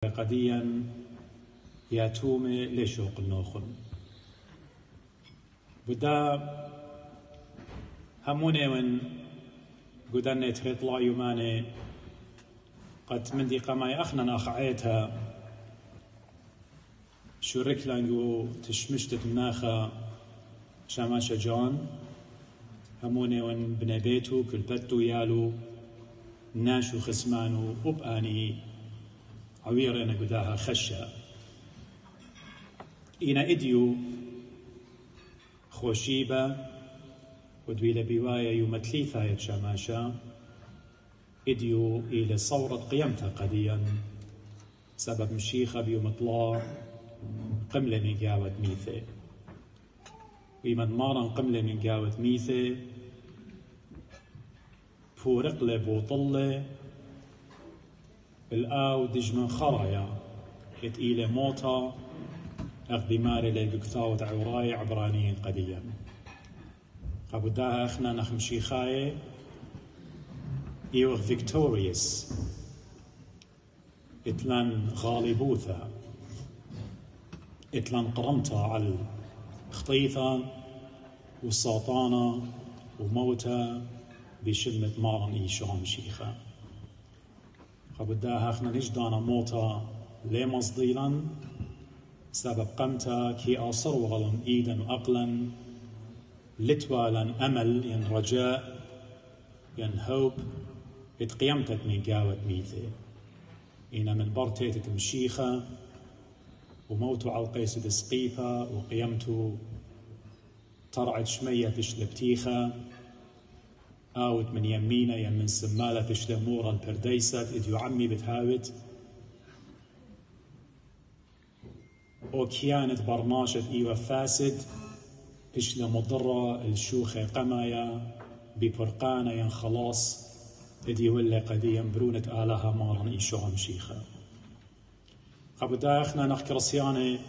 قديا ياتوم لشوق النوخن بدا هموني من قدرنا تطلع يوماني قد مندي قماي أخنا أخعيتها شو ركلانجو تشمشتت مناخا شاماشا جان هموني ون بنبيتو كلبتو يالو ناشو خسمانو وبآني عويرنا قداها خشة إنا إديو خوشيبة ودويل بوايا يومتليثا يتشاماشا إديو إلى صورة قيمتها قديا سبب مشيخة بيومطلا قملة من قاوة ميثي ويمن مارا قملة من قاوة ميثي فورقلة بوطلة الآو دجمن خرايا إلى موتا أخذ ماري لقكثاوة عوراي عبرانيين قديا قبوداها أخنا نخمشي خاية إيوغ فيكتوريوس إتلان غالبوثا إتلان قرمتا على خطيثة والساطانة وموتا بشمة مارن إيشام شيخا قبوداها أخنا نجدانا موتا لي مصديلا سبب قمتا كي آصر وغلن إيدا وأقلا لتوالا أمل ين رجاء ين هوب اتقيمتت من قاوة ميثي إنا من برتيت تمشيخة وموتو على قيس دسقيفة وقيمتو ترعد شمية تشلبتيخة آوت من يمينة يمن سمالة تشلمورا البرديسة إديو عمي بتهاوت وكيانت برماشة إيوة فاسد إشلا مضرة الشوخة قمايا ببرقانة ين خلاص إدي ولا قديا برونة آلها مارن إيشوها مشيخة قبدا إخنا نحكي رسيانة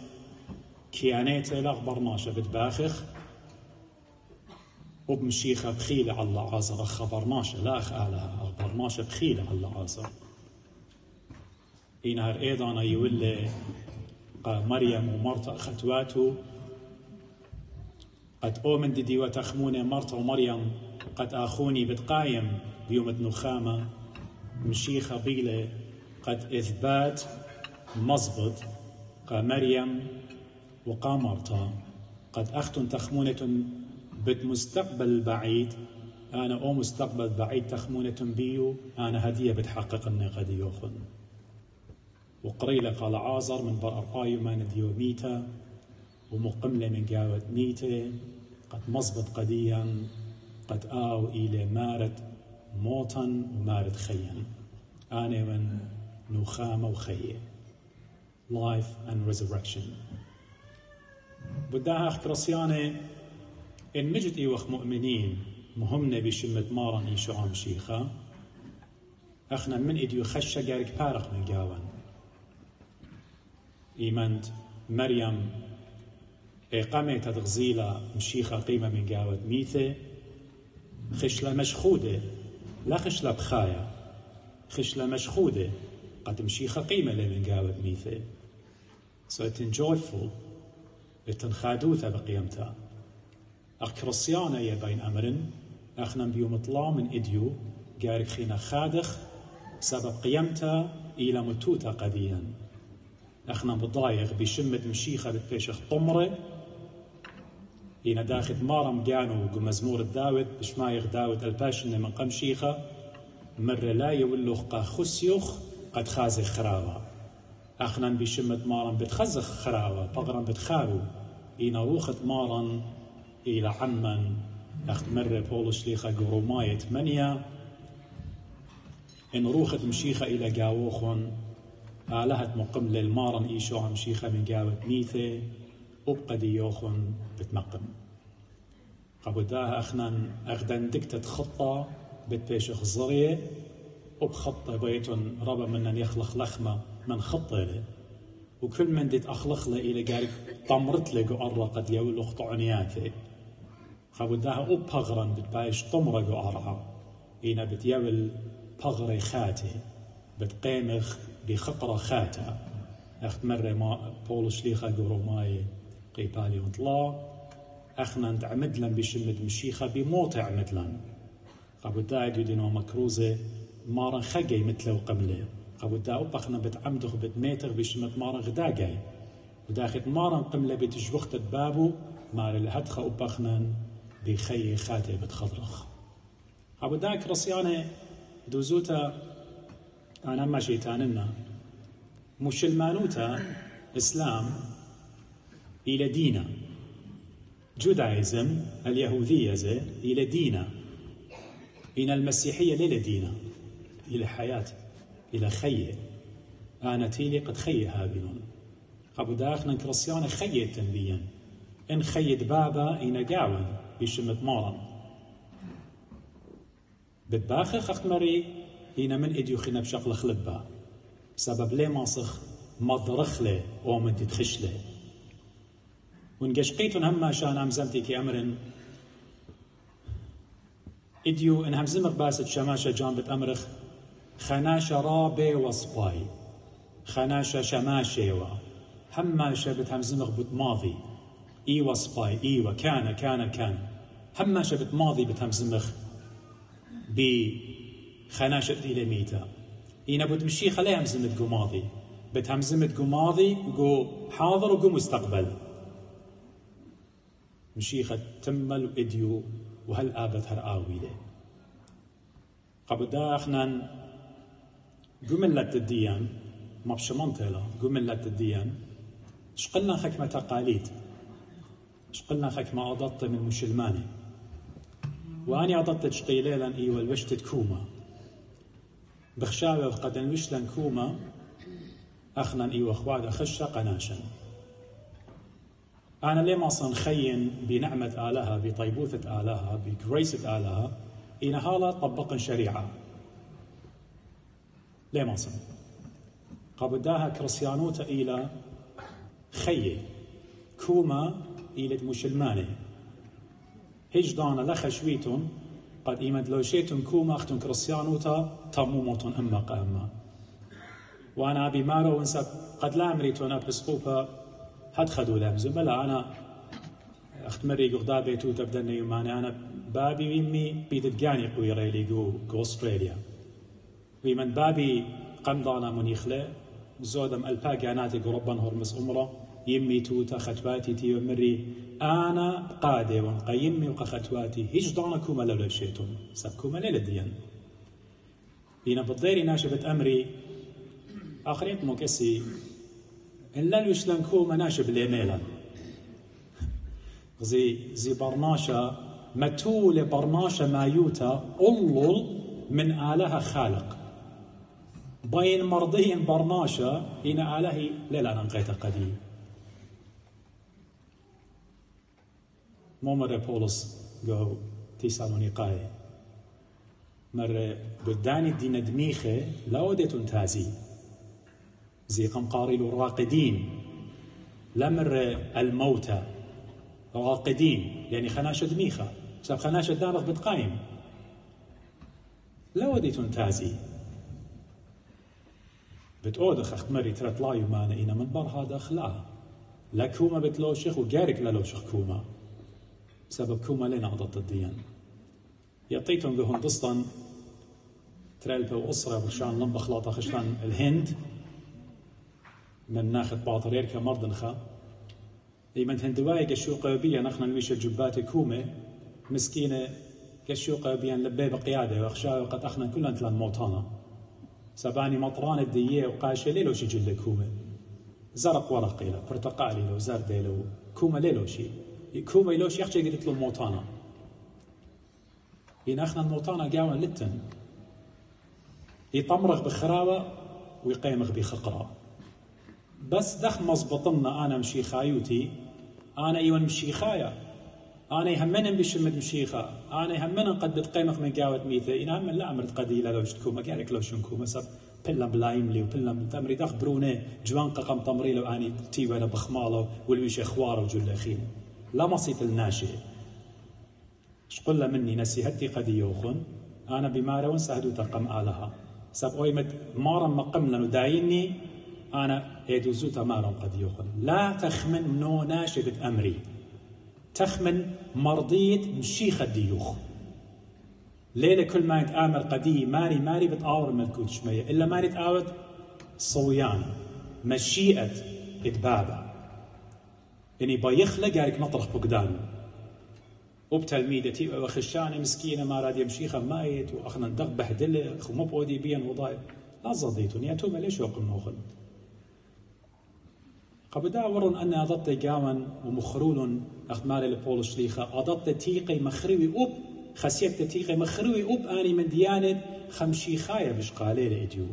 كيانيته لغ برماشة بتباخخ وبمشيخة بخيلة على العازر أخ برماشة لا أخ آلها برماشة بخيلة على العازر إنهر إيضانا يولي مريم ومرتا أختواتو قد أؤمن دي وتخموني مرتا ومريم قد آخوني بتقايم بيوم النخامة مشيخة بيلة قد إثبات مزبط مريم وقامرتا قد أختن تخمونة بتمستقبل بعيد أنا أو مستقبل بعيد تخمونة بيو أنا هدية بتحقق أني قد يوخن وقريلة قال عازر من بر أرقايو ما نديو ميتا ومقملة من قاوة ميتة قد مصبت قديا قد آو إلى مارد موتا ومارد خيا آني من نخامة وخية life and resurrection بداها أخكرسياني إن مجد إيوخ مؤمنين مهمنا بشمة مارن إيشوام شيخة أخنا من إديو خشة قارك بارق من قاوان إيمانت مريم إقامة تغزيلة مشيخة قيمة من قاوة ميثة خشلة مشخودة لا خشلة بخايا خشلة مشخودة قد مشيخة قيمة من قاوة ميثة so it's joyful اتنخادوثة بقيمتها أكرسيانة يا بين أمرن أخنا بيوم طلا من إديو قارك خينا خادخ سبب قيمتها إلى متوتة قديا اخنا بضايغ بشمة مشيخة بتبيشخ طمرة إنا داخل مارم قانو بمزمور الداود بشمايغ داود الباشن من قم شيخة مر لا يولوخ قا خسيوخ قد خازخ خراوة اخنا بشمة مارم بتخزخ خراوة بغرم بتخارو إنا روخت مارم إلى عمان أخت مر بولو شليخة قروماية 8 إن روخت مشيخة إلى قاووخن آلهت مقم للمارن إيشوها مشيخة من قاوة ميثة وبقى ديوخن بتمقم قبوداها أخنان أخدان دكتة خطة بتبيشخ الزرية وبخطة بيتون ربا منن يخلق لخمة من خطة له وكل من ديت أخلق له إلى قارك طمرت له قرى قد يولوخ طعنياته قبوداها وبغرن بتبايش طمرة قرى إينا بتيول بغري خاته بتقيمخ بخقرة خاتا أخت مرة ما بولو شليخة قورو ماي قيبالي ونطلا أخنا نتعمد لن بشمد مشيخة بموت عمد لن قابو داعد يدينو مكروزة مارن خقي مثله وقمله قابو دا أبخنا بتعمدخ بتميتغ بشمد مارن غداقاي وداخت مارن قمله بتجبخت بابو مار الهدخة أبخنا بخي خاتي بتخضرخ قابو داك رصيانة دوزوتا أنا ما شيطاننا مسلمانوتا إسلام إلى دينا جودايزم اليهودية زي إلى دينا إن المسيحية ليلة دينا إلى حياة إلى خيه أنا تيلي قد خيه هابنون قبو داخنا كرسيانا خيه تنبيا إن خيد بابا إن قاون بشمت مارا بتباخخ أخت مري إن من إديو خينا بشغل خلبا سبب ليه ماسخ مضرخ له ومن تدخش له ونقشقيتون هما شان همزمتي كي أمرن إديو إن همزمك باسد شماشة جانبت أمرخ خناشة رابي وصباي خناشة شماشة هماشة بتهمزمك بتماضي إي وصباي إي وكان هماشة بتماضي بتهمزمك بخناشة إلى ميتا إينا بتمشي خليها همزمت جو ماضي بتهمزمت جو ماضي وجو حاضر وجو مستقبل مشيخة تمل وإديو وهل آبت هرآويله قبل داخنا قملت الديان ما بشمنطلة قملت الديان شقلنا حكمة تقاليد شقلنا حكمة أضطة من مشلماني وأني أضطت شقيليلا إيوة الوشتت كوما بخشاوة وقدن وشلن كوما أخنا إيوة أخواد خشة قناشا أنا ليه ما صنخين بنعمة آلها بطيبوثة آلها بجريسة آلها إن هالا طبقا شريعة ليه ما صن قابداها كريستيانوتا إلى خيه كوما إلى مشلماني هجدانا لخشويتون قد إيمد لوشيتون كوما أختون كريستيانوتا تموموتون أما قاما وأنا أبي مارو ونسب قد لا أمريتون بسقوبة هاد خدوا لامزو بلا أنا أخت مري قغدا بيتو تبدأ يوماني أنا بابي ويمي بيدتقاني قوي ريلي جو أستراليا ويمن بابي قمضانا منيخلة زودم الباقاناتي قربان هرمس أمرا يمي توتا ختواتي تي ومري أنا قادي ونقيمي وقختواتي هيج دانكوما لولا شيتون سبكوما ليلة ديان بينا بالضيري ناشبت أمري آخرين مكسي إن لا يشلنكوما ناشب الإيميلا زي برناشا متول برناشا مايوتا أولول من آلها خالق بين مرضين برناشا إن آلهي لا ننقيت قديم مو مرة بولس جو تيسالونيقاي مرة بداني الدين دميخة لا وديتون تازي زي قمقاريل الراقدين لمر الموتى راقدين يعني خناشة دميخة ساب خناشة دارغ بتقايم لا وديتون تازي بتأودخ أخت مري ترى لا يمانا إنا من برها داخلا لا كوما بتلوشخ وجارك لا لوشخ كوما بسبب كوما لنا عضت الديان يعطيتهم بهم ضسطا ترالبه وأسرة وشان لنبا خلاطة خشان الهند من ناخذ باطرير كمردنخة إيمن هندواي قشوقة بيا نخنا نويش الجبات كومة مسكينة قشوقة بيا لبي بقيادة وأخشاء وقد أخنا كلنا تلان موتانا سباني مطران الدية وقاشة ليلو شي جل كومة زرق ورقي له برتقالي له زردي له كومة ليلو شي كومة ليلوش يخشى قلت له موتانا إن أخنا الموتانا قاونا لتن يطمرغ بخراوة ويقيمغ بخقرة بس دخ مزبطنا أنا مشيخايوتي أنا أيوان مشيخايا أنا يهمن بشمد مشيخا أنا يهمن قد بتقيمغ من قاوة ميثة إن همن لا أمرت قديلة لو شتكوما قالك لو شنكوما سب بلا بلايم لي وبلا تمري دخ بروني جوان قم تمري لو أني تيوانا بخماله والويش إخواره وجل أخين لا مصيت الناشئ شقل مني نسي هدي قد يوخن أنا بمارا ونسهدو تقم آلها سب أويمد مارا مقم لنو دايني أنا إدوزوتا مارا قد يوخن لا تخمن منو ناشدة أمري تخمن مرضية مشيخة ديوخ ليلة كل ما يتآمر قدي ماري بتآور ملكوت شمية إلا ما يتآود صويان مشيئة إتبابا يعني بيخلق قارك نطرح بقدان وبتلميذتي وخشاني مسكينة ما راد يمشيخة مايت وأخنا ندق بحدلة خمو بودي بيان وضاي لا زضيتون ياتوما ليش يوقن نوخن قبدا ورن أن أضطي قاون ومخرول أخمالي لبول شليخة أضطي تيقي مخروي أوب خسيت تيقي مخروي أوب آني من ديانة خمشي خاية بش قالي لإديو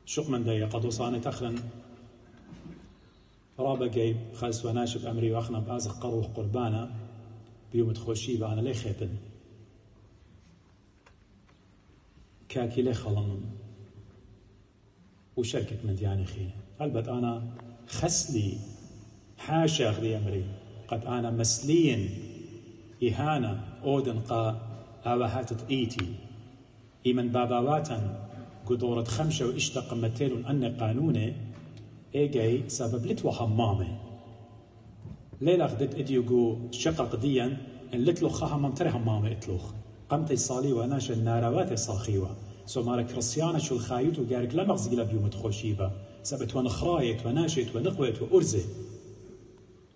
شق من دايا قد وصاني تخلن رابا جايب خالص وناشب أمري وأخنا بأزخ قروح قربانا بيوم تخوشي بأنا لي خيبن كاكي لي خلن وشركة من دياني خي البت أنا خسلي حاشا غدي أمري قد أنا مسلين إهانة أودن قا آوهات تقيتي إيمن باباواتا قدورة خمشة وإشتق متيل أن قانوني إيجاي سبب لتلو حمامي ليلة خدت إديوغو شقق ديا إن لتلو خاها تري حمامي إتلوخ قمتي صالي وناش الناروات صاخيوة سو مارك رسيانة شو الخايوت وقارك لا مغزقلا بيوم تخوشيبا سبت ونخرايت وناشت ونقويت وأرزي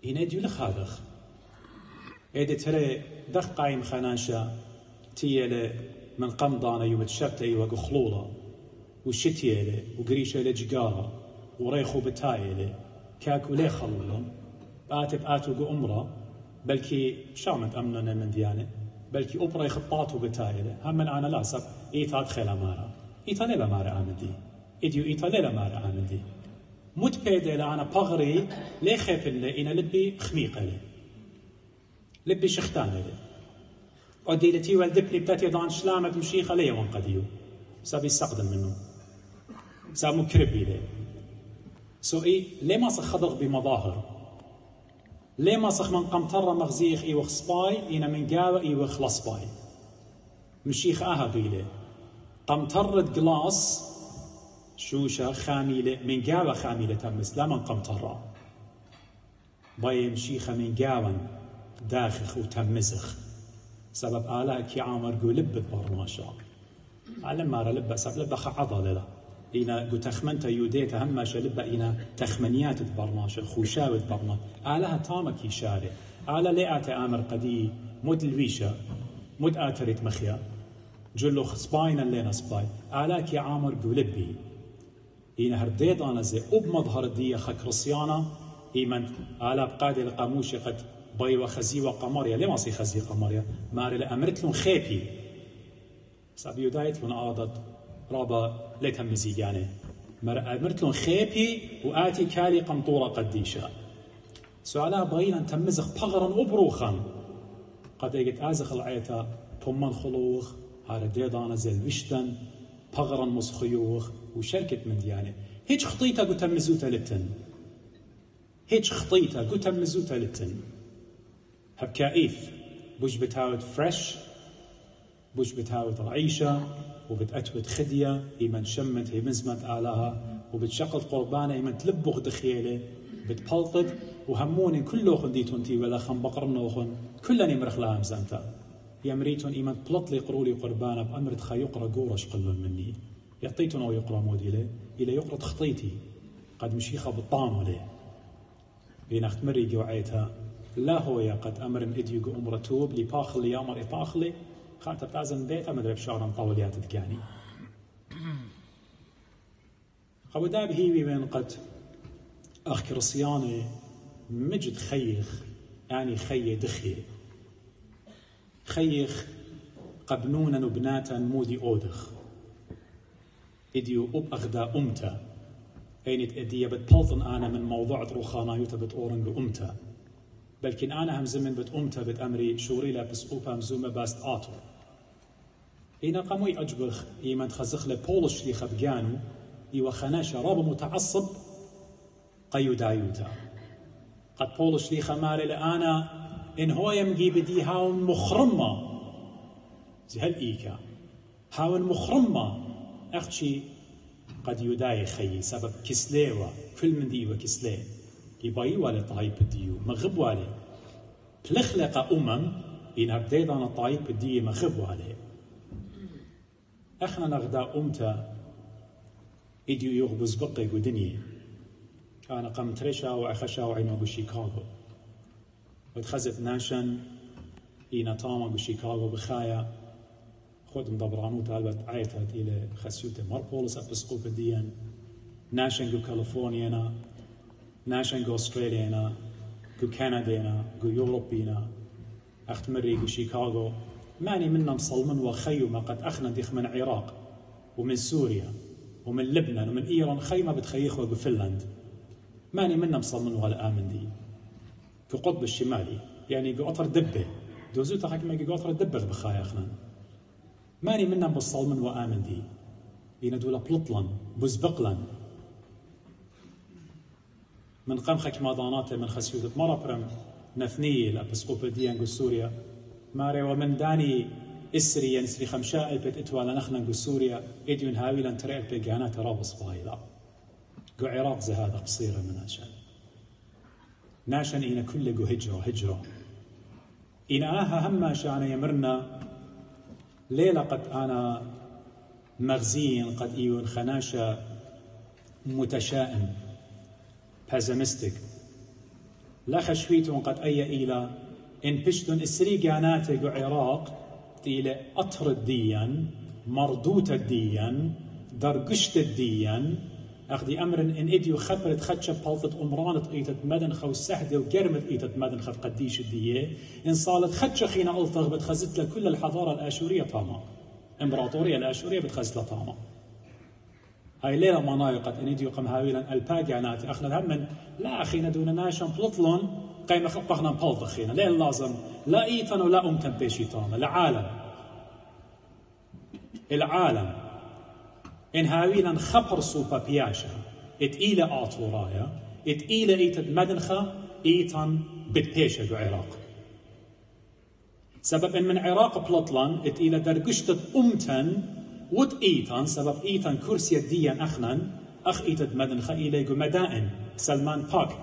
إن إديو لخادخ إيدي تري دخ قايم خناشا تيالي من قمضانا يوم تشبتي وقو خلولة وشتيالي وقريشة لجقارة وريخو بتايلي كاكو لي خلولن باتو قو أمرا بلكي شامت أمننا من ديانة بلكي أبرا خطاتو بتايلي هم من أنا لا سب إيتا دخل أمارا إيتا ليلا مارا آمدي إديو إيتا ليلا مارا آمدي مت بيدي لأنا بغري لي خيبن لي إنا لبي خميقة لي لبي شختان لي وديلتي والدبني بتاتي ضان شلامة مشيخة لي وانقديو سابي يستقدم منه ساب مكربي لي سو إيه ليه ما صخضغ بمظاهر ليه ما صخ من قمطرة مغزيخ إيه وخصباي إينا من قاوة إيه وخلصباي مشيخ غيلة قمطرة قلاص شوشة خاملة من قاوة خاملة تمس لا من قمطرة باي مشيخة من قاوة داخخ وتمزخ سبب آلاء كي عامر قو لبت برناشا علم مارا لبا سب لبا خعضة لا إنا قو تخمنتا يوديتا هماشا لبا إنا تخمنيات برناشا خوشاوت برناشا آلها تامك يشاري آلا ليئات آمر قدي مد الويشة مد آتريت مخيا جلو خصباينا لينا صباي آلا كي عامر قو لبي إنا هرديد أنا زي مظهر الدية خك رصيانا إيمن آلا بقادي القاموشي قد باي وخزي وقماريا ليه ما صي خزي قماريا ماري لأمرت لهم خيبي سابيو دايت لهم عادت رابا ليتهم مزيج يعني أمرت لهم خيبي وآتي كالي قمطورة قديشة سؤالها باينا تمزخ بغرا وبروخا قد يجت آزخ العيتا بمان خلوخ هارا ديدانا زي الوشتن بغرا مسخيوخ وشركة من ديانة هيج خطيتا قو تمزوتا لتن هيج خطيتا قو تمزوتا لتن هبكايف بوش بتاود فريش بوش بتاود رعيشة وبتأتود خدية إيمن شمت هي مزمت آلها وبتشقل قربانة إيمن تلبغ دخيلة بتبلطد وهمون كلوخن ديتون تي ولا خن بقرنوخن كلني مرخلاهم زمتا يمريتون إيمن بلطلي قرولي قربانة بأمر تخا يقرأ قورش قلن مني يعطيتون أو يقرأ موديلة إلى يقرأ تخطيتي قد مشيخة بالطعم عليه بين أختمري جوعيتها لا هو يا قد أمر إديو أمر توب لي باخلي يامر باخلي خاطر تازن بيت أمر بشارن طوليات تجاني أبو داب هي بين قد أخ كرسياني مجد خيخ يعني خي دخي خيخ قبنونا وبناتا مودي أودخ إديو أب أغدا أمتا أينت إديا بتبلطن أنا من موضوع روخانا يوتا بتورن بأمتا بلكن أنا هم زمن بتأمتا بتأمري شوري لابس أوبا مزومة باست آتو إينا قاموي أجبخ إيمان تخزخ لبولش لي خبجانو إيوا خناشا رابا متعصب قيو دايوتا قد بولش لي خماري لأنا إن هو يمجي بدي هاون مخرمة زي هالإيكا هاون مخرمة أختي قد يداي خي سبب كسليوة كل من دي وكسلي يباي ولا طايب ديو مغب والي بلخلق إن بديت أنا طايب دي مغب والي احنا نغدا أمتا إديو يغبز بقي ودنيا أنا قمت رشا وأخشا وعينو بشيكاغو وتخزت ناشن إينا طاما بشيكاغو بخايا خود مدبرانو تالبت عيتات إلى خسيوتي ماربولس أبسقوب ديان ناشن جو كاليفورنيانا ناشن جو أستراليانا جو كندانا جو يوروبينا أختمري جو شيكاغو ماني منا مصلمن وخيمة قد أخنا ديخ من العراق ومن سوريا ومن لبنان ومن إيران خيمة بتخيخوا بفنلند ماني منا مصلمن ولا آمن دي في قطب الشمالي يعني جو قطر دبه دوزوتا حكمة جو قطر دبه بخايا أخنا ماني منا بالصلمن وآمن دي إينا دولا بلطلن بزبقلن من قام خكماداناته من خسيوتة مرابرم نثني الأبسقوبيديان جو سوريا ماري ومن داني إسري ينسري خمشاء البيت إتوالا نخنا جو سوريا إديون هاويلا ترى البيجانات رابص بايلا جو عراق زهادة قصيرة من ناشن إينا كل جو هجرة إينا آها هما شانا يمرنا ليلة قد أنا مغزين قد إيون خناشة متشائم pessimistic لا خشويتون قد أي إلى إن بشتون إسري جانات جو عراق تيلة أطر الديان مردوت الديان درقشت الديان أخذي أمر إن إديو خبرت خدشة بلطت أمرانت إيتت مدن خو السحدة وقرمت إيتت مدن خد قديش الدية إن صالت خدشة خينا ألطغ بتخزت لكل الحضارة الآشورية طاما إمبراطورية الآشورية بتخزت لطاما هاي ليلة منايقة إن إديو قم هاويلا الباقعنات أخنا هم من لا أخينا دون ناشن بلطلون قيمة خبقنا بلط أخينا ليل لازم لا إيتن ولا أمتن بيشيطانا العالم إن هاويلا خبر صوبا بياشا إتئيلة آطورايا إتئيلة إيتد مدنخة إيتن بتبيشا جو عراق سبب إن من عراق بلطلان إتئيلة درقشتت أمتن ود إيتن سبب إيتن كرسي الديان أخنن أخ إيتد مدنخة إيلة جو مدائن سلمان باك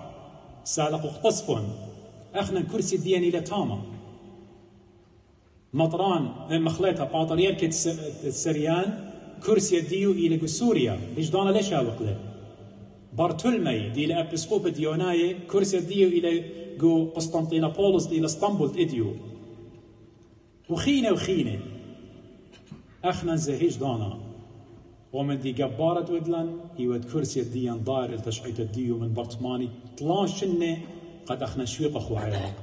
سالق اختصفون أخنن كرسي الديان إلى تاما مطران مخليطة باطرير كت السريان كرسي ديو إلى جو سوريا ليش دانا ليش هاوقله بارتولمي دي إلى أبسقوب ديوناي كرسي ديو إلى جو قسطنطينوبولس إلى اسطنبول إديو وخينة أخنا زهيج دانا ومن دي جبارة ودلن يود كرسي ديان داير التشعيت الديو من برطماني طلان شنة قد أخنا شويق أخو عراق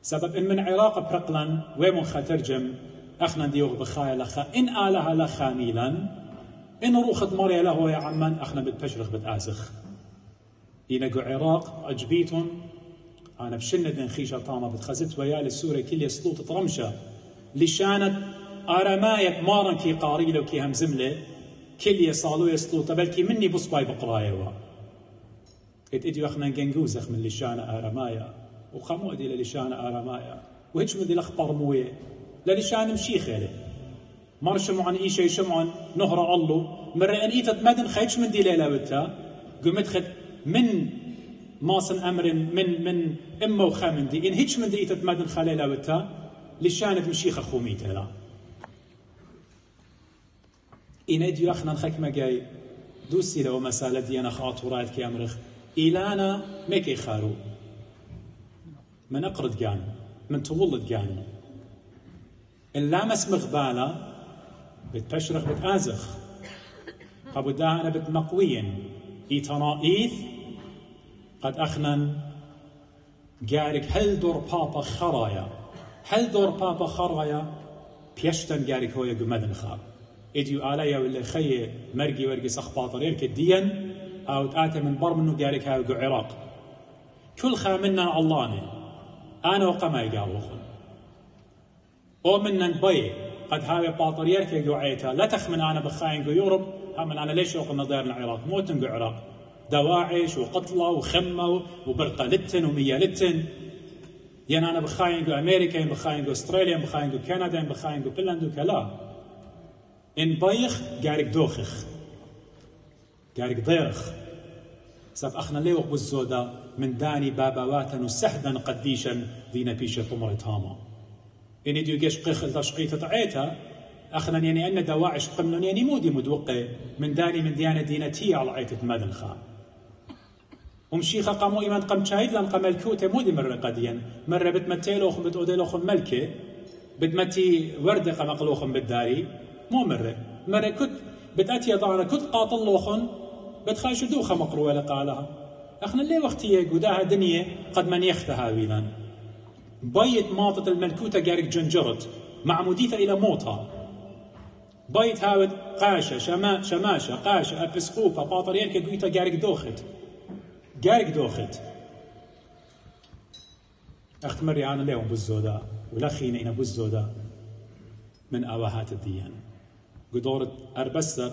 سبب إن من عراق برقلن ويمون خاترجم أخنا ديوغ بخايا لخا إن آلها لخا ميلا إن روخت مريا له يا عمان أخنا بتبشرخ بتآزخ إنقو عراق أجبيتون أنا بشنة خيشة طامة بتخزت ويا للسورة كل يسلوط طرمشة لشانت آرماية مارن كي قاريلة وكي همزملة كل يصالو يسلوط بلكي مني بصباي بقرايا إديو أخنا نجنجوزخ من لشانة آرماية وخمو إدي للشانة آرماية وهيش من دي الأخبار موية للشان مشيخ له مر شمعن إيشي شمعن نهر الله مرة أن إيتت مدن خيش من دي ليلة وتا قمت خد من ماسن أمر من إما وخامن دي إن هيش من دي إيتت مدن خليلة وتا لشانت مشيخ خوميته لا إن إديو أخنا الخكمة جاي دوسي لو مسالة دي أنا خاطورات كي أمرخ إلانا ميكي خارو من أقرد جانو من تولد جانو اللامس مغبالة بتبشرخ بتآزخ قبو داعنا بتمقوين إيتنائيث قد أخنن جارك هل دور بابا خرايا بيشتن جارك هو يقمدن خاب إديو آلايا واللي خي مرقي ورقي سخباطرير كديا أو تآتي من بر منه جارك هاو عراق كل خامنا اللاني أنا وقما يقاوخن ومن نبي قد هاوي باطرير كي جوعيتها لا تخمن أنا بخاين جو يوروب هم أنا ليش يوقف نظير العراق موتن جو عراق دواعش وقتلة وخمة وبرقلتن وميالتن يعني أنا بخاين جو أمريكا بخاين جو أستراليا بخاين جو كندا بخاين جو فنلندا كلا إن بايخ قارك دوخخ قارك ضيرخ سب أخنا ليوق بالزودة من داني باباواتا سهدا قديشا دينا بيش طمر تاما إن يديو جيش قيخل تشقيت تعيتا أخنا يعني أن دواعش قمنون يعني مودي مدوقي من داني من ديانة دينتي على عيتة مدنخا ومشيخة قاموا إيمان قم شايد لان قم الكوتة مودي مرة قديا مرة بتمتيلوخم بتقوديلوخم ملكة بدمتي وردة قمقلوخم بالداري مو مرة كنت بتأتي ضعنا كنت قاطلوخن بتخاش دوخة مقروة لقالها أخنا اللي وقتي قداها دنيا قد من يختها ويلان بايت ماطة الملكوتة قارك جنجرت معموديثة إلى موتها بايت هاود قاشة شماشة قاشة أبسقوبة باطريركة قويتا قارك دوخت أخت مري أنا اليوم بالزودة ولخينا إنا بالزودة من أواهات الديان قدورة أربسة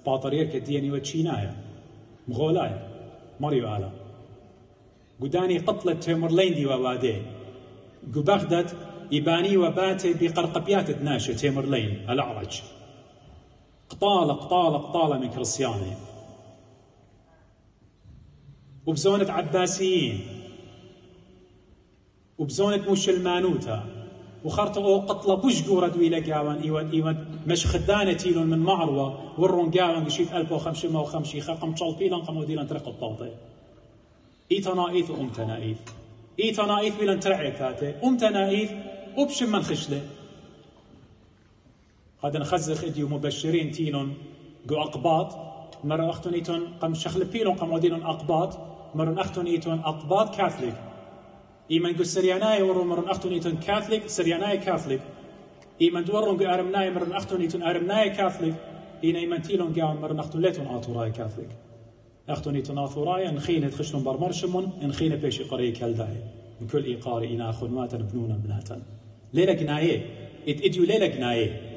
باطريركة دياني وتشينايا مغولايا مريو آلا قداني قتلة تيمرلين دي ووادي بغداد إباني وباتي بقرقبيات دناشة تيمرلين الأعرج قطالة من كريستياني وبزونة عباسيين وبزونة مشلمانوتا وخرطة أو قتلة بوش قورة دويلة قاوان إيوان مش خدانة تيلون من معروة ورون قاوان قشيت 1550 خاقم تشالبيلان قمو ديلان ترق الطاطي إيتنايث وأمتنايث إيتنايث بيلان ترعيتاتي أمتنايث وبشم من خشلة هذا نخزخ إديو مبشرين تيلون قو أقباط مرة أختون إيتون قم شخل بيلون قمو ديلون أقباط مرة أختون إيتون أقباط كاثوليك إيمان قو سرياناي ورو مرة أختون إيتون كاثوليك سرياناي كاثوليك إيمان دورون قو أرمناي مرة أختون إيتون أرمناي كاثوليك إيمان تيلون قاون مرة أختون ليتون آطوراي كاثوليك أختون إيتون آطوراي نخينة تخشلون برمرشمون نخينة بيشي قرية كالداي من كل إيقاري إنا أخون ماتا بنونا بناتا ليلة قناية إديو ليلة قناية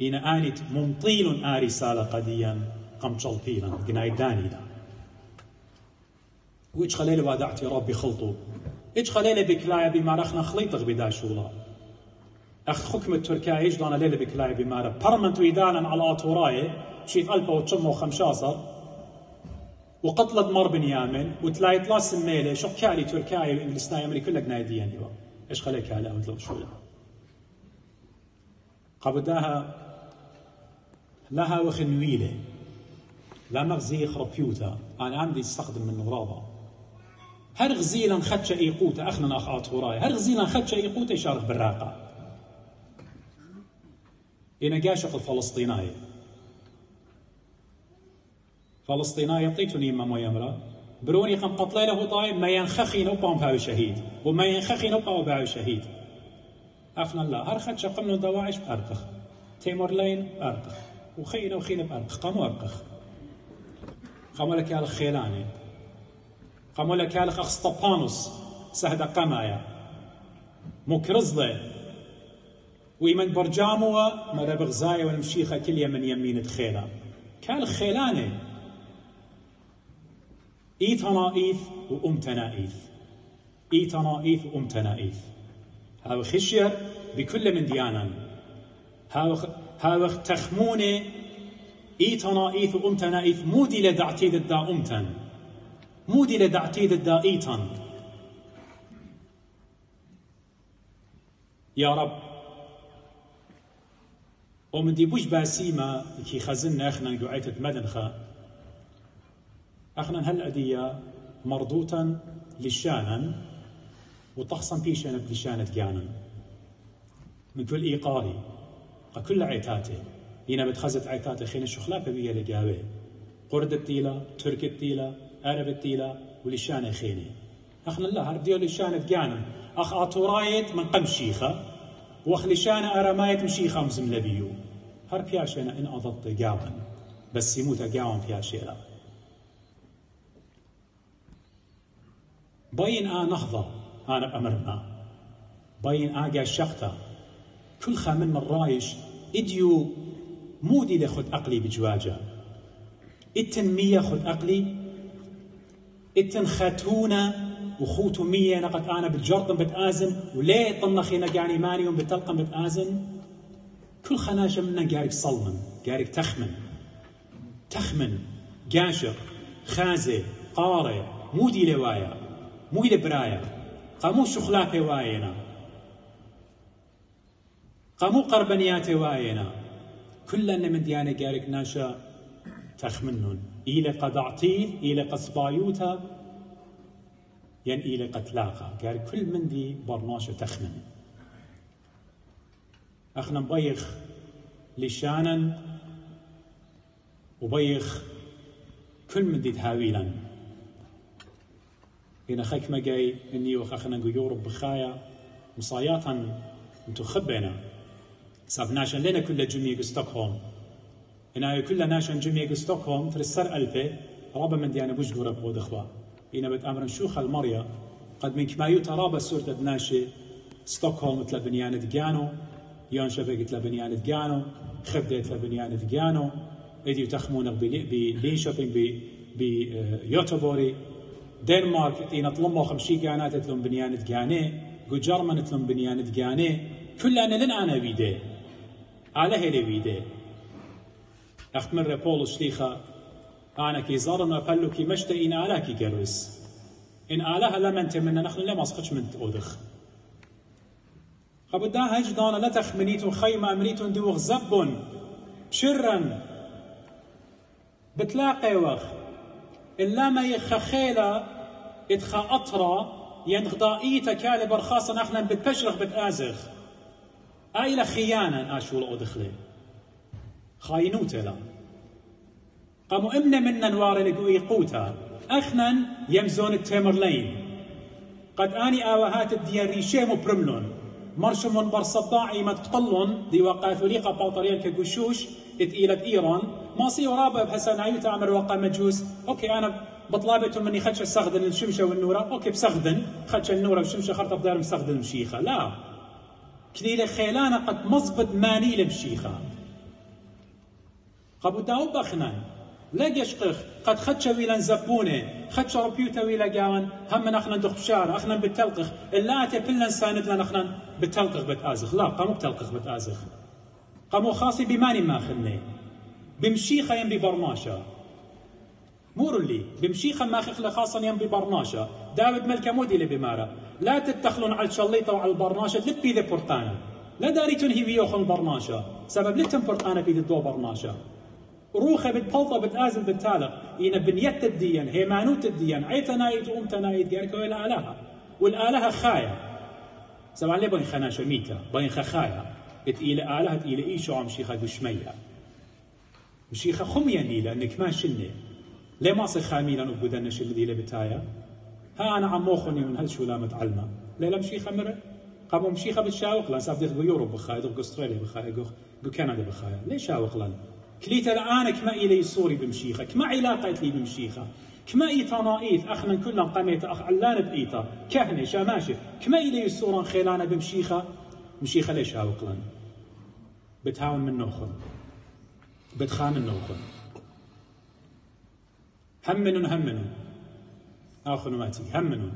إنا آنت ممطيل رسالة قديا قم تشلبيلا قناي دانيلا وإيش خليلة وادعتي ربي خلطو إيش خليلة بكلاية بمارخنا خليطغ بداشولا أخ حكم التركيا يجدان ليلة بكلاية بمارة برمنتو إدانا على أطوراي شيت 1915 وقتلت مر بن يامن وتلاقي طلاس الميلة شو كالي تركيا وإنجلستان أمريكا كلها قنايديا نيوا إيش خليك على أودلو شولا قبداها لها وخنويلة لا مغزي خربيوتا أنا عندي استخدم من غرابة هر غزيلا خدش إيقوتا أخنا أخات وراي هر غزيلا خدش إيقوتا يشارك بالراقة إنا قاشق الفلسطينية يعطيتني ما يمرأ بروني قم قتلي له طايب ما ينخخي نوبا بهاو شهيد وما ينخخي نوبا بهاو شهيد أخنا الله هر خدش قمنا دواعش بأرقخ تيمورلين بأرقخ وخينا بأرقخ قاموا أرقخ قاموا لك يالخ خيلاني قاموا لك يالخ أخسطبانوس سهد قمايا مكرزلة ويمن برجاموا مرة بغزايا والمشيخة كل من يمين خيلا كالخ خيلاني إيتنايث وأمتنايث إيتنايث وأمتنايث هاو خشير بكل من ديانا هاو تخموني إيتنايث وأمتنايث مودي لدعتيد الدا أمتن مودي لدعتيد الدا إيتن يا رب ومن دي بوش باسيما كي خزننا اخنا قعيتة مدنخا اخنا هالأدية مرضوطا للشانا وطخصا بيشانا بلشانة قانا من كل إيقاري كل عيتاتي هنا بتخزت عيتاتي خينا شخلابة بيا لقاوي قرد التيلة ترك التيلة عرب التيلة ولشانة خيني اخنا الله هرديو لشانة قانا اخ اطورايت من قم شيخة وخلشانة أرمايت مشيخة مزملبيو هر بياشينا إن أضط قاوان بس يموت قاوان بياشينا باين نهضة أنا بأمرنا باين قا الشخطة كل خامن الرايش إديو مودي لخد أقلي بجواجة التنمية خد أقلي التنخاتونة وخوتو مية نقد أنا بتجرطن بتآزن وليه طنخي نقاني مانيهم بتلقن بتآزن كل خناشة منا قارك صلمن قارك تخمن قاشق خازي قاري مودي لوايا مودي برايا قامو شخلاك واينا قامو قربنيات واينا كلنا من ديانة قارك ناشا تخمنون إلى قد أعطيل إلى قد صبايوتا يعني إلى قتلاقة قال كل من دي برناشة تخمن أخنا بيخ لشانا وبيخ كل من دي تهاويلا هنا خيك ما جاي إني وخاخنا نقول بخايا مصاياتا انتو خبنا سابناشا لنا كل جميع ستوكهولم هنا كل ناشا جميع ستوكهولم ترسر ألفي رابا من ديانا بوش قرب بود إخوة هنا بتأمر شوخ المريا قد من كما يترابا سورة ناشي ستوكهولم تلا بنيانة جانو يون شبكة تلا بنيانة جانو خفدة تلا بنيانة جانو إديو تخمون بلينشوبينج بيوتوبوري دنمارك تينا طلمو خمشي جانات تلون بنيانة جاني جو جرمن تلون بنيانة جاني كل أنا لن أنا بيدي على هلي بيدي أخت مرة بولو شليخة أنا كي زارنا بلو كي مشتا إن آلا كي جروس إن آلاها لمن تمنى نحن لما سخش من تأودخ خبدا هاج دانا لا تخمنيتون خيمة أمريتون دوغ زبون بشرا بتلاقي وخ إلا ما يخخيلا إدخا أطرا ينغضائيتا كالبر خاصة نحن بتبشرخ بتآزخ آيلا خيانا آشول أودخلي خاينوتا لا قاموا إمنا منا نوار لقوي قوتا أخنا يمزون التمرلين قد آني آوهات الدياري شيمو برملون مرشو من برصباعي ما تقطلون دي وقاثوليقة باطريان كقشوش اتقيلت إيران ما صيو رابع بحسن عيوتا عمر وقا مجوس أوكي أنا بطلابته مني خدش استخدم الشمشة والنورة أوكي بسخدن خدش النورة والشمشة خرطة بدار مستخدم المشيخة لا كليلة خيلانة قد مصبت ماني لمشيخة قبو داو بخنان لا يشقخ قد خدش ويلا زبونه خدش ربيوتا ويلا قاون هم نحن ندخ بشارع اخنا بالتلقخ الا تبلن ساندنا نحن بالتلقخ بتازخ لا قامو بتلقخ بتازخ قامو خاصي بماني ما خلني بمشيخة ينبي برناشا مور لي بمشيخة ما خخله خاصا ينبي برناشا داود ملكمودي لبمارة لا تتخلون على الشليطة وعلى البرناشة لبي ذي بورتانا لا داري تنهي بيوخن البرناشة سبب لتن بورتانا بيدي دو برناشة روخه بتبلطه بتآزم بالتالق إن بنيت الدين هيمانوت الدين عيتنايت وأمتنايت قالك ولا آلهة والآلهة خايا سبعا ليه بين خناشة ميتة بين خخايا إلى آلهة إلى إيشو عم شيخة دشمية مشيخة خميا نيلة إنك ما شنة ليه ما صي خاميلا وبدنا شنة دي بتايا ها أنا عم موخني من هالشو لا متعلمة لا مشيخة مرة قاموا مشيخة بتشاوق لان ساف ديخ بيوروب بخايا ديخ أستراليا بخايا ديخ كندا بخايا ليش شاوق لان كليتا الآن كما إلي صوري بمشيخة كما علاقات لي بمشيخة كما إيتا نائث أخنا كلنا قميت أخ علان بإيتا كهنة شاماشة كما إلي صورا خيلانا بمشيخة مشيخة ليش هاوق لنا بتهاون من نوخن بتخان النوخن همنون آخن ماتي همنون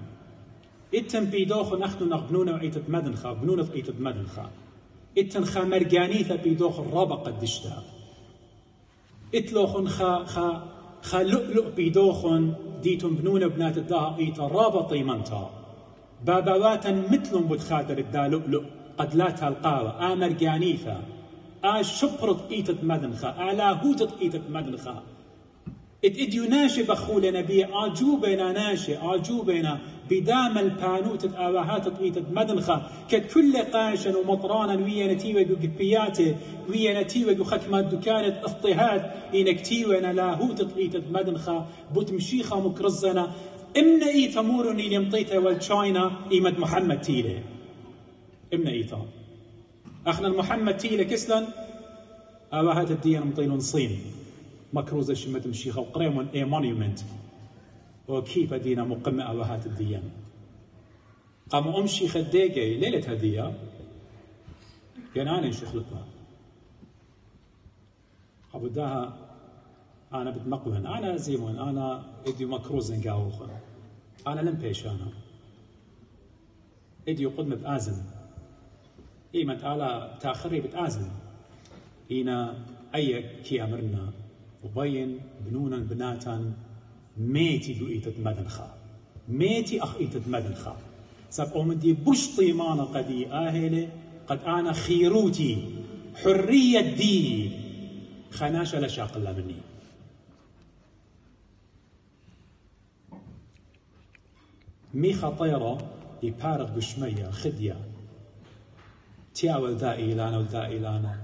إتن بيدوخن أخنو نغبنون وعيتة مدنخا بنون في عيتة مدنخا إتن خامرجانيثة بيدوخن رابق الدشتا إتلوخن خا لؤلؤ بيدوخن ديتم بنون بنات الدها إيتا رابطي منتا باباواتا مثلهم بتخاطر الدا لؤلؤ قد لا تلقاوة آمر جانيثة شبرت إيتة مدنخة آلاهوتة إيتة مدنخة إديو ناشي بخول نبي عجوبنا ناشي عجوبنا بدام البانوت آواهات إيتة مدنخة ككل قاشا ومطرانا ويا نتيوة قبياته ويا نتيوة خكمة دكانة اضطهاد إنك تيوة لاهوت إيتة مدنخة بوتمشيخة مكرزنا إمنا إيتا مورني لمطيته والتشاينا إيمة محمد تيلي إمنا إيتا أخنا المحمد تيلي كسلا آواهات الدين مطيلون صين مكروزة شمة مشيخة وقريمون اي مونيومنت وكيف دينا مقمة آواهات الدين قاموا شيخة ديجي ليلة هدية كان أنا شخلتها أبو داها أنا بتمقبن أنا زيمون أنا إديو مكروزن قاوخن أنا لم بيش أنا إديو قدمة بآزن إيمت على تاخري بتآزن إينا أي كي أمرنا وبين بنونا بناتا ميتي قو إيتت مدنخا ميتي أخ إيتت مدنخا سب أومدي بشطي مانا قدي آهلي قد أنا خيروتي حرية دي خناشة لشاق الله مني ميخا طيرة يبارغ بشمية خدية تياول ذا إيلانا وذا إيلانا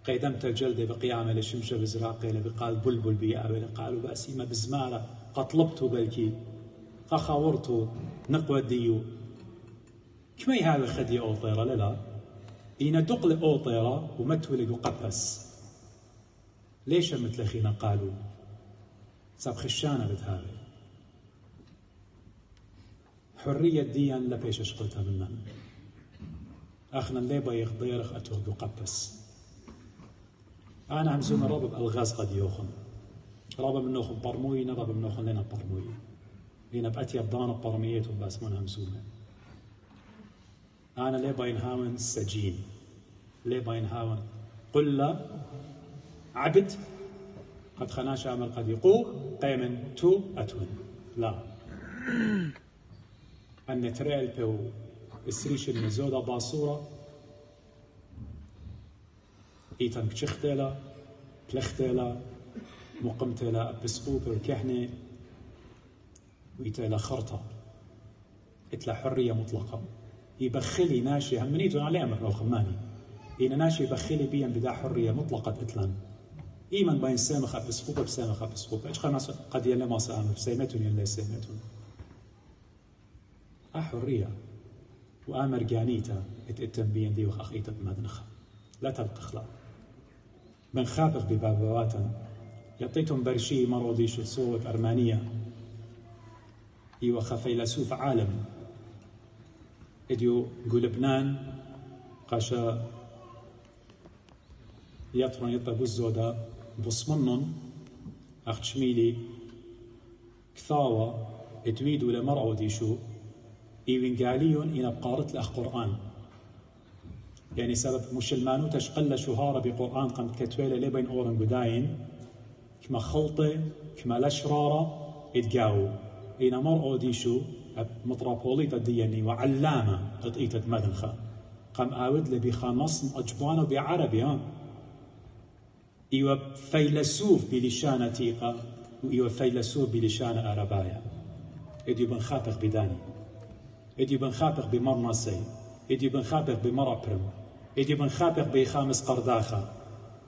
قيدمت الجلد بقيامة لشمشة بزراقي لبقال بلبل بيأوي قالوا بأسيمة بزمارة قطلبتو بلكي قخاورتو نقوى ديو كمي هذا خدية أو طيرة لا إينا دقل أو طيرة ومتولق وقبس ليش مثل أخينا قالوا ساب خشانة بتهاوي حرية ديان لا بيش اشقلتها منن أخنا اللي بايخ ضيرخ أتوه بقبس أنا همزوم رابب الغاز قد يوخن رابب منوخن برموينا رابب منوخن لنا برموي لنا بأتي أبضان برميتهم بس من همزومة أنا ليه باين هاون سجين ليه باين هاون قل لا عبد قد خناش عمل قد يقو قيمن تو أتون لا أن تريل بيو السريش المزودة باصورة إيتن كشختلا بلختلا مقمتلا بسقوب الكهنة وإيتلا خرطة إتلا حرية مطلقة يبخلي ناشي همنيتون على أمر لو خماني إن ناشي يبخلي بيا بدا حرية مطلقة إتلان إيمن باين سامخة بسقوب بسامخة بسقوب إيش خمس قد يلا ما سامخ بسيمتون يلا سيمتون حرية وآمر جانيتا اتتنبين دي وخ أخيتا مدنخة لا تبقى خلا من خابق ببابواتا يعطيتهم برشي مرودي شو صوت أرمانية إيوة فيلسوف عالم إديو قو لبنان قاشا يطرن يطبو الزودة بصمنن أخت شميلي كثاوة اتويدو لمرعودي شو إيوين قاليون إنا بقارت لأخ قرآن يعني سبب مشلمانو تشقل شهارة بقرآن قمت كتويلة لبين أورن قداين كما خلطة كما لشرارة اتقاو إنا مرعو ديشو مطرابوليتا دياني وعلامة قطئيتة مدنخة قام آود لبي خامصن أجبانو بعربي إيوه فيلسوف بلشانة تيقة وإيوه فيلسوف بلشانة أربايا إديو بن خابق بداني إدي بن خابق بمر ناسي إدي بن خابق بمر أبرم إدي بن خابق بخامس قرداخة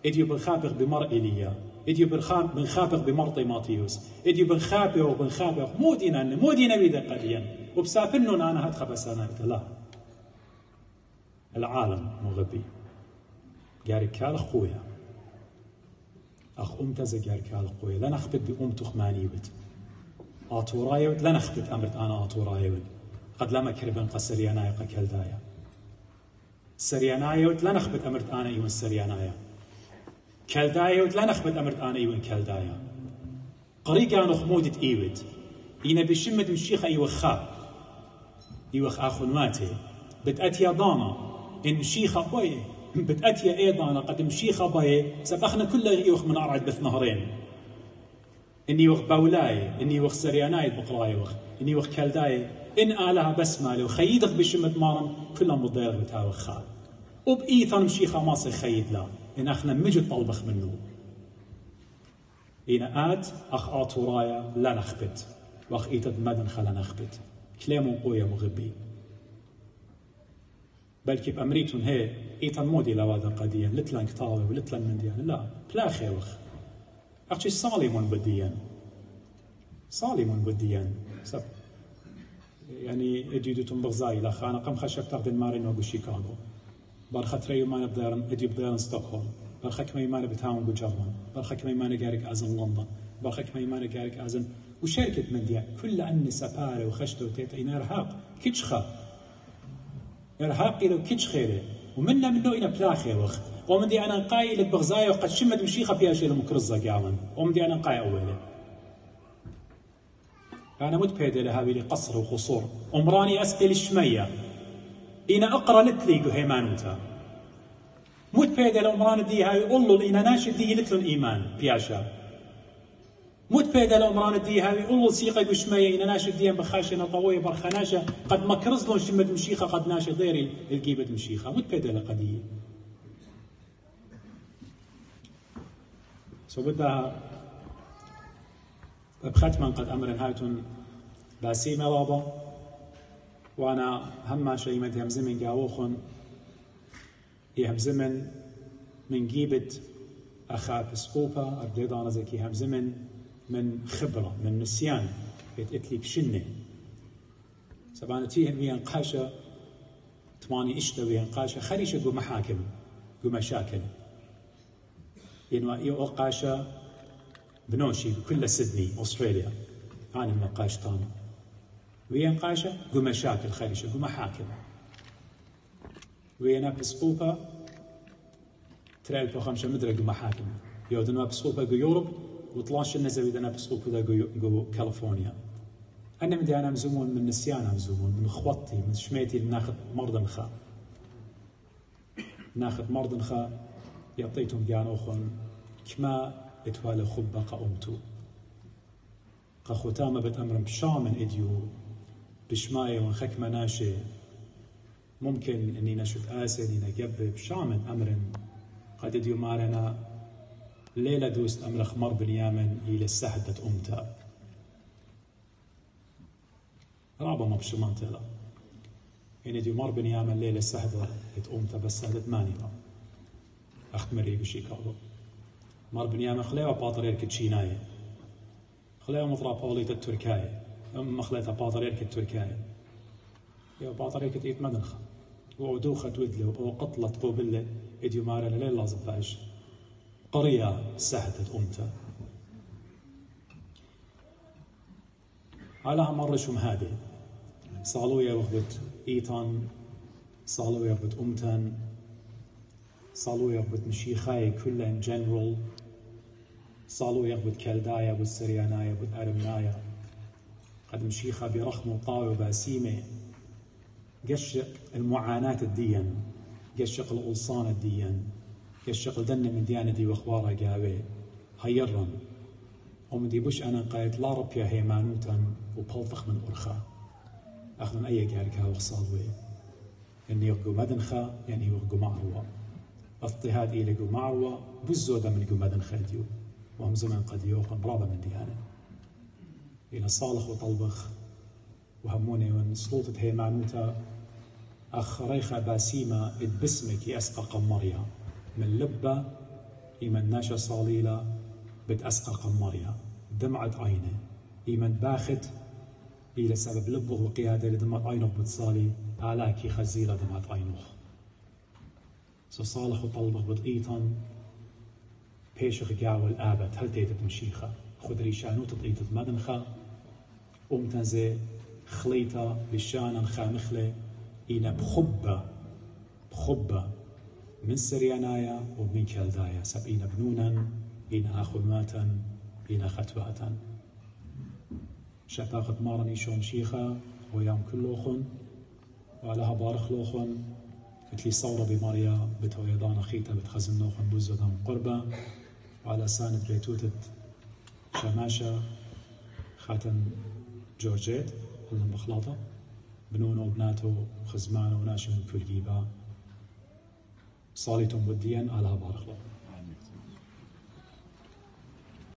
إدي بن خابق بمر إيليا إدي بن خابق بمر طيماطيوس إدي بن خابق مو دينا بيدا قليا وبسافنون أنا هاد خبسانا لا العالم مغبي قاري كال خويا أخ أمتز قاري كال خويا لا نخبت بأمتو خمانيوت آتورايوت لا نخبت أمرت أنا آتورايوت قد لما كربن قسريانايا قكلدايا سريانايا لا نخبت أمرت أنا إيوان سريانايا كلدايا لا نخبت أمرت أنا إيوان كلدايا قريقا نخمودت إيوت إينا بشمة مشيخة إيوخ آخنواتي بتأتيا ضانا إن مشيخة بوي بتأتيا إيضانا قد مشيخة بوي سبخنا كل إيوخ من أرعد بث نهرين إني وخ باولاي إني وخ سرياناي بقراي وخ إني وخ كلداي إن آلها بسمالي وخيدخ بشمة مارن كلهم مضيغ بتاع وخال وبإيثان مشيخة ماصي خيد لا إن أخنا مجد طلبخ منه إن آت أخ آتورايا لا نخبت وأخ إيتد مدن خلا نخبت كلامه قوية مغبي بلكي بأمريتون هي إيتان مودي لوادا قديا لتلان كتاوي ولتلان منديان لا بلاخي وخ أخشي صالمون بديان سب يعني اجيدتم بغزاي لا خانا قم خشب تاخذ مارين وقو شيكاغو برخت ريو ما نبدارن اجي بدارن ستوكهولم برخك ما يمان بتاون بجرمن برخك ما يمان جارك ازن لندن برخك ما يمان جارك ازن وشركة منديا كل أني سبارة وخشته وتيت إن إرهاق كتشخا إرهاقي لو كتش خيره ومنا منه إنا بلاخي وخ ومندي أنا قايل بغزاي وقد شمت مشيخة فيها شيء المكرزة قاون ومندي أنا قاي أوله أنا متبهدل هذه قصر وقصور أمراني أسقل الشمية إنا أقرأ لتليقو هيمانوتا مت بيدا لو مران دي هاي يقولوا لنا ناشد دي لتلو الإيمان بياشا مت بيدا لو مران دي هاي يقولوا سيقة قشمية إنا ناشد دي بخاشنا طوية برخناشة قد مكرز لون شمد مشيخة قد ناشد غيري الجيبة مشيخة مت بيدا لقدية سو بدها بختما قد أمر هاتون باسيمة بابا وأنا هما شيء مدهم زمن جاوخن يهم زمن من جيبة أخا بسقوبة أبديضانا زكي هم زمن من خبرة من نسيان يتقتلي بشنة سبعنا تيهم وينقاشة تماني إشتا وينقاشة خريشة قو محاكم قو مشاكل ينوى قاشة بنوشي بكل سيدني أستراليا أنا منقاش طانا وينقاشة قو مشاكل خريشة قو محاكم وينا بسقوبة ترى 1500 مدرة قو محاكم يودنا بسقوبة قو يوروب وطلاش النزوي دنا بسقوبة قو كاليفورنيا أنا مدي أنا مزومون من نسيانا مزومون من خوطي من شميتي ناخذ مرض نخا ناخذ مرض نخا يعطيتهم جانوخون كما اتوالى خبا قاومتو قا بتأمر بشامن إديو بشماية ونخك مناشي ممكن اني نشوف آسن اني نجب بشامن أمر قد إديو مارنا ليلة دوست أمر خمر بنيامن إلى السحدة أمتا رابا ما بشمان تلا إن إديو مر بنيامن ليلة السحدة أمتا بس سهدت ماني با أخت مري بشيكاغو مر بنيامن خليوا باطريرك تشيناية خليوا مطرا بوليت التركاية أما خليتها باطريرك التركاية يا باطريرك تيت مدنخة وعدوخة ودلو وقطلة قوبلة إديو مارنا ليل لازم باش قرية سهدت أمتا علىها مرة شو مهادي صالوية وغبت إيطان صالوية وغبت أمتان صالوية وغبت مشيخاية كلها in general صالوية وغبت كالدايا والسريانايا وغبت أرمنايا قد مشيخة برخم وطاوي وباسيمة قشق المعاناة الدين قشق الألصان الدين قشق الدنة من ديانة دي واخبارها قاوي هيرن ومن دي بوش أنا قايت لا ربيا هيمانوتا وبلطخ من أرخا أخذن أي قاركها وخصالوي إني يغقو مدنخا يعني يغقو معروة اضطهاد إلي قو معروة بزودة من قو مدنخا ديو وهم زمن قد يوقن برابا من ديانة إلى صالح وطلبخ وهموني من سلطة هيمانوتا أخ ريخة باسيمة باسمك يأسقى قمريا من لبة إيمن ناشا صاليلة بتأسقى قمريا دمعت عينه إيمن باخت إلى سبب لبه وقيادة لدمعت عينه بتصالي آلاكي خزيلة دمعت عينه صالح وطلبخ بطئيطا بيشخ قاوة الآبت هل تيتت مشيخة خذ ريشانو تطئيتت مدنخة أمتنزي خليطة بشانا خامخلة إنا بخبة من سريانايا ومن كالدايا سبعين بنونا إنا أخماتا إنا ختواتا شتاقت مارني شون شيخة ويام كلوخن وعلىها بارخ لوخن مثلي صورة بماريا بتويضان خيتا بتخزن نوخن بوزودان قربة وعلى ساند بيتوتة شماشة خاتم جورجيت كلهم بخلاطة بنونه وبناته وخزمانه وناشم من كل جيبة صالتهم وديا على بارخ له